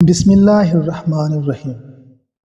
بسم اللہ الرحمن الرحیم۔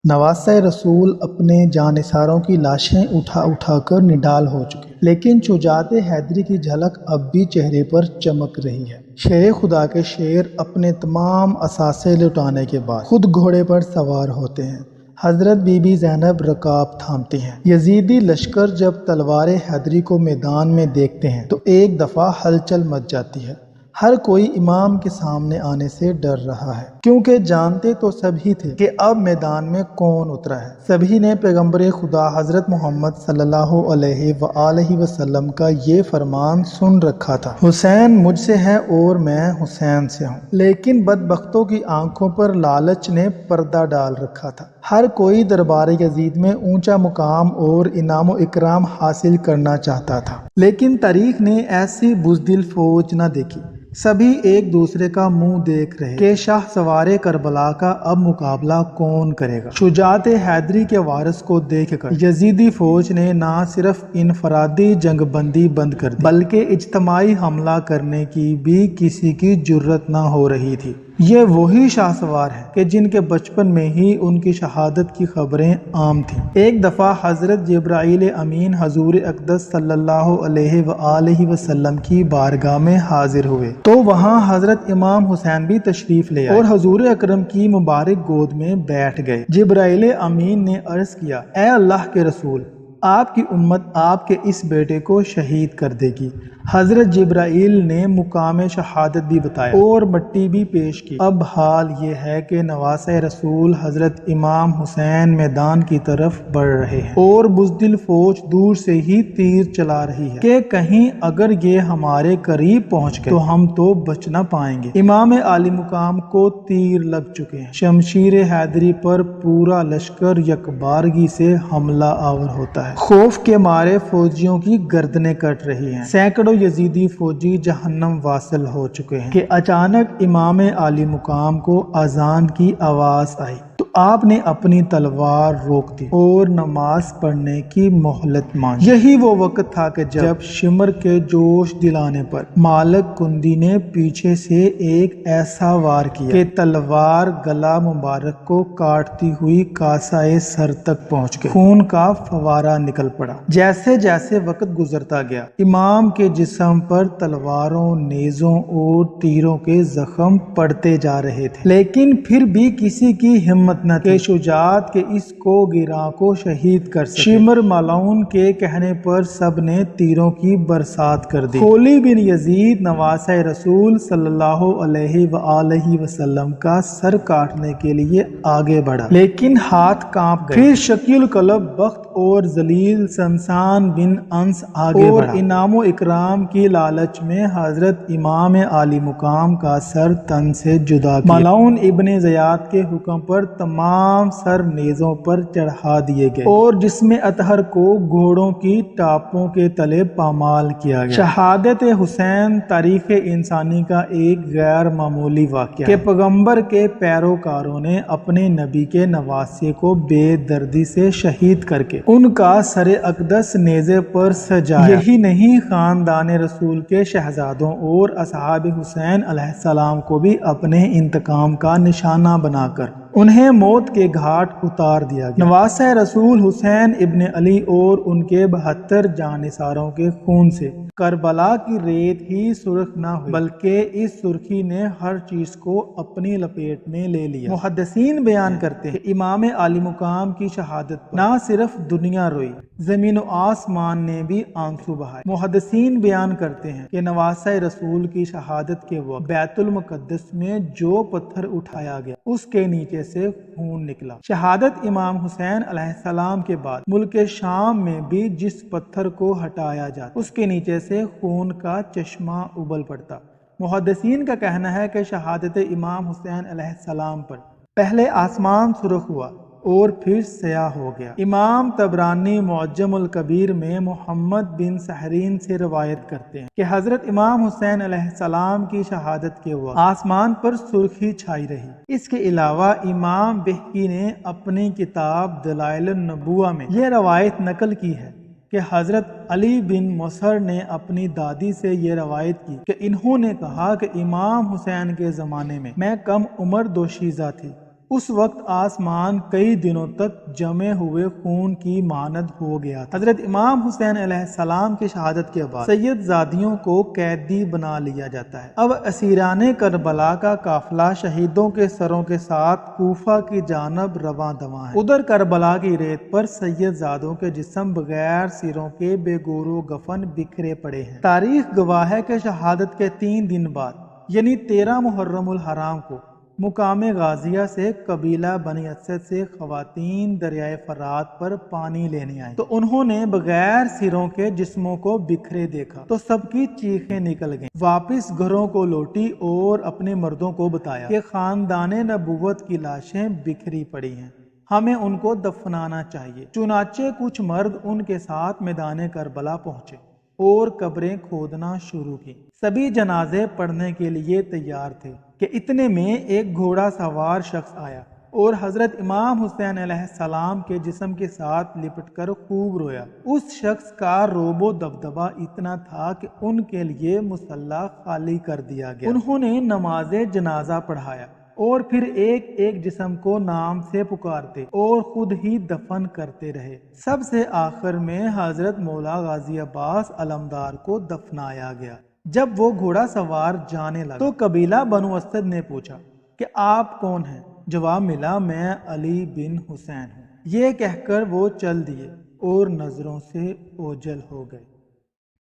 نواسۂ رسول اپنے جانثاروں کی لاشیں اٹھا اٹھا کر نڈال ہو چکے، لیکن شجاعت حیدری کی جھلک اب بھی چہرے پر چمک رہی ہے۔ شیر خدا کے شیر اپنے تمام اثاثے لٹانے کے بعد خود گھوڑے پر سوار ہوتے ہیں۔ حضرت بی بی زینب رکاب تھامتی ہیں۔ یزیدی لشکر جب تلوار حیدری کو میدان میں دیکھتے ہیں تو ایک دفعہ ہلچل مچ جاتی ہے۔ ہر کوئی امام کے سامنے آنے سے ڈر رہا ہے، کیونکہ جانتے تو سبھی تھے کہ اب میدان میں کون اترا ہے۔ سبھی نے پیغمبر خدا حضرت محمد صلی اللہ علیہ وآلہ وسلم کا یہ فرمان سن رکھا تھا، حسین مجھ سے ہے اور میں حسین سے ہوں۔ لیکن بدبختوں کی آنکھوں پر لالچ نے پردہ ڈال رکھا تھا۔ ہر کوئی دربار یزید میں اونچا مقام اور انعام و اکرام حاصل کرنا چاہتا تھا، لیکن تاریخ نے ایسی بزدل فوج نہ دیکھی۔ سبھی ایک دوسرے کا منہ دیکھ رہے کہ شاہ سوار کربلا کا اب مقابلہ کون کرے گا۔ شجاعت حیدری کے وارث کو دیکھ کر یزیدی فوج نے نہ صرف انفرادی جنگ بندی بند کر دی، بلکہ اجتماعی حملہ کرنے کی بھی کسی کی جرت نہ ہو رہی تھی۔ یہ وہی شاہ سوار ہیں کہ جن کے بچپن میں ہی ان کی شہادت کی خبریں عام تھیں۔ ایک دفعہ حضرت جبرائیل امین حضور اقدس صلی اللہ علیہ وآلہ وسلم کی بارگاہ میں حاضر ہوئے تو وہاں حضرت امام حسین بھی تشریف لے آئے اور حضور اکرم کی مبارک گود میں بیٹھ گئے۔ جبرائیل امین نے عرض کیا، اے اللہ کے رسول، آپ کی امت آپ کے اس بیٹے کو شہید کر دے گی۔ حضرت جبرائیل نے مقام شہادت بھی بتایا اور مٹی بھی پیش کی۔ اب حال یہ ہے کہ نواسۂ رسول حضرت امام حسین میدان کی طرف بڑھ رہے ہیں اور بزدل فوج دور سے ہی تیر چلا رہی ہے کہ کہیں اگر یہ ہمارے قریب پہنچ گئے تو ہم تو بچ نہ پائیں گے۔ امام عالی مقام کو تیر لگ چکے ہیں۔ شمشیر حیدری پر پورا لشکر یکبارگی سے حملہ آور ہوتا ہے۔ خوف کے مارے فوجیوں کی گردنیں کٹ رہی ہیں۔ سینکڑوں یزیدی فوجی جہنم واصل ہو چکے ہیں کہ اچانک امام عالی مقام کو اذان کی آواز آئی تو آپ نے اپنی تلوار روک دی اور نماز پڑھنے کی مہلت مانگی۔ یہی وہ وقت تھا کہ جب شمر کے جوش دلانے پر مالک کندی نے پیچھے سے ایک ایسا وار کیا کہ تلوار گلا مبارک کو کاٹتی ہوئی کاسائے سر تک پہنچ گئی۔ خون کا فوارہ نکل پڑا۔ جیسے جیسے وقت گزرتا گیا، امام کے جسم پر تلواروں، نیزوں اور تیروں کے زخم پڑتے جا رہے تھے، لیکن پھر بھی کسی کی ہمت نہ تھی کہ شجاعت کے اس کو گراں کو شہید کر سکے۔ شمر ملعون کے کہنے پر سب نے تیروں کی برسات کر دی۔ خولی بن یزید نواسۂ رسول صلی اللہ علیہ وآلہ وسلم کا سر کاٹنے کے لیے آگے بڑھا، لیکن ہاتھ کانپ گئے۔ پھر شقی القلب بخت اور ذلیل سنسان بن انس آگے بڑھا۔ انعام و اکرام کی لالچ میں حضرت امام عالی مقام کا سر تن سے جدا کیا۔ ملعون ابن زیاد کے حکم پر تمام سر نیزوں پر چڑھا دیے گئے اور جسم اطہر کو گھوڑوں کی ٹاپوں کے تلے پامال کیا گیا۔ شہادت حسین تاریخ انسانی کا ایک غیر معمولی واقعہ کہ پیغمبر کے پیروکاروں نے اپنے نبی کے نواسے کو بے دردی سے شہید کر کے ان کا سر اقدس نیزے پر سجایا۔ یہی نہیں، خاندان رسول کے شہزادوں اور اصحاب حسین علیہ السلام کو بھی اپنے انتقام کا نشانہ بنا کر انہیں موت کے گھاٹ اتار دیا گیا۔ نواسۂ رسول حسین ابن علی اور ان کے 72 جانثاروں کے خون سے کربلا کی ریت ہی سرخ نہ ہوئی، بلکہ اس سرخی نے ہر چیز کو اپنی لپیٹ میں لے لیا۔ محدثین بیان کرتے ہیں کہ امام عالی مقام کی شہادت پر نہ صرف دنیا روئی، زمین و آسمان نے بھی آنسو بہائے۔ محدثین بیان کرتے ہیں کہ نواسۂ رسول کی شہادت کے وقت بیت المقدس میں جو پتھر اٹھایا گیا اس کے نیچے سے خون نکلا۔ شہادت امام حسین علیہ السلام کے بعد ملک شام میں بھی جس پتھر کو ہٹایا جاتا اس کے نیچے سے خون کا چشمہ ابل پڑتا۔ محدثین کا کہنا ہے کہ شہادت امام حسین علیہ السلام پر پہلے آسمان سرخ ہوا اور پھر سیاہ ہو گیا۔ امام طبرانی معجم الکبیر میں محمد بن سحرین سے روایت کرتے ہیں کہ حضرت امام حسین علیہ السلام کی شہادت کے وقت آسمان پر سرخی چھائی رہی۔ اس کے علاوہ امام بہقی نے اپنی کتاب دلائل النبوہ میں یہ روایت نقل کی ہے کہ حضرت علی بن مصہر نے اپنی دادی سے یہ روایت کی کہ انہوں نے کہا کہ امام حسین کے زمانے میں میں کم عمر دوشیزہ تھی، اس وقت آسمان کئی دنوں تک جمے ہوئے خون کی مانند ہو گیا تھا۔ حضرت امام حسین علیہ السلام کی شہادت کے بعد سید زادیوں کو قیدی بنا لیا جاتا ہے۔ اب اسیران کربلا کا قافلہ شہیدوں کے سروں کے ساتھ کوفہ کی جانب رواں دواں ہے۔ ادھر کربلا کی ریت پر سید زادوں کے جسم بغیر سروں کے بے گور و گفن بکھرے پڑے ہیں۔ تاریخ گواہ ہے کہ شہادت کے 3 دن بعد یعنی 13 محرم الحرام کو مقام غازیہ سے قبیلہ بنی اسد سے خواتین دریائے فرات پر پانی لینے آئیں تو انہوں نے بغیر سروں کے جسموں کو بکھرے دیکھا تو سب کی چیخیں نکل گئیں۔ واپس گھروں کو لوٹی اور اپنے مردوں کو بتایا کہ خاندان نبوت کی لاشیں بکھری پڑی ہیں، ہمیں ان کو دفنانا چاہیے۔ چنانچہ کچھ مرد ان کے ساتھ میدان کربلا پہنچے اور قبریں کھودنا شروع کی۔ سبھی جنازے پڑھنے کے لیے تیار تھے کہ اتنے میں ایک گھوڑا سوار شخص آیا اور حضرت امام حسین علیہ السلام کے جسم کے ساتھ لپٹ کر خوب رویا۔ اس شخص کا روب و دبدبا اتنا تھا کہ ان کے لیے مصلی خالی کر دیا گیا۔ انہوں نے نماز جنازہ پڑھایا اور پھر ایک ایک جسم کو نام سے پکارتے اور خود ہی دفن کرتے رہے۔ سب سے آخر میں حضرت مولا غازی عباس علمدار کو دفنایا گیا۔ جب وہ گھوڑا سوار جانے لگا تو قبیلہ بنو اسد نے پوچھا کہ آپ کون ہیں؟ جواب ملا، میں علی بن حسین ہوں۔ یہ کہہ کر وہ چل دیے اور نظروں سے اوجھل ہو گئے۔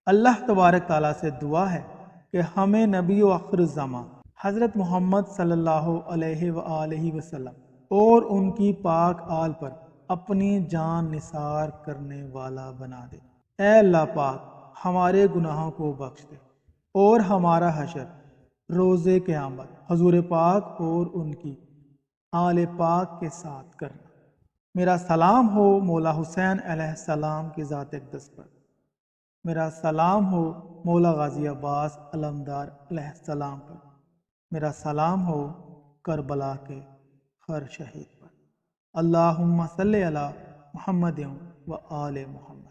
اللہ تبارک تعالیٰ سے دعا ہے کہ ہمیں نبی و آخر الزمان حضرت محمد صلی اللہ علیہ وآلہ وسلم اور ان کی پاک آل پر اپنی جان نثار کرنے والا بنا دے۔ اے اللہ پاک ہمارے گناہوں کو بخش دے اور ہمارا حشر روز قیامت حضور پاک اور ان کی آل پاک کے ساتھ کرنا۔ میرا سلام ہو مولا حسین علیہ السلام کی ذات اقدس پر، میرا سلام ہو مولا غازی عباس علمدار علیہ السلام پر، میرا سلام ہو کربلا کے ہر شہید پر۔ اللہم صلی علی محمد و آل محمد۔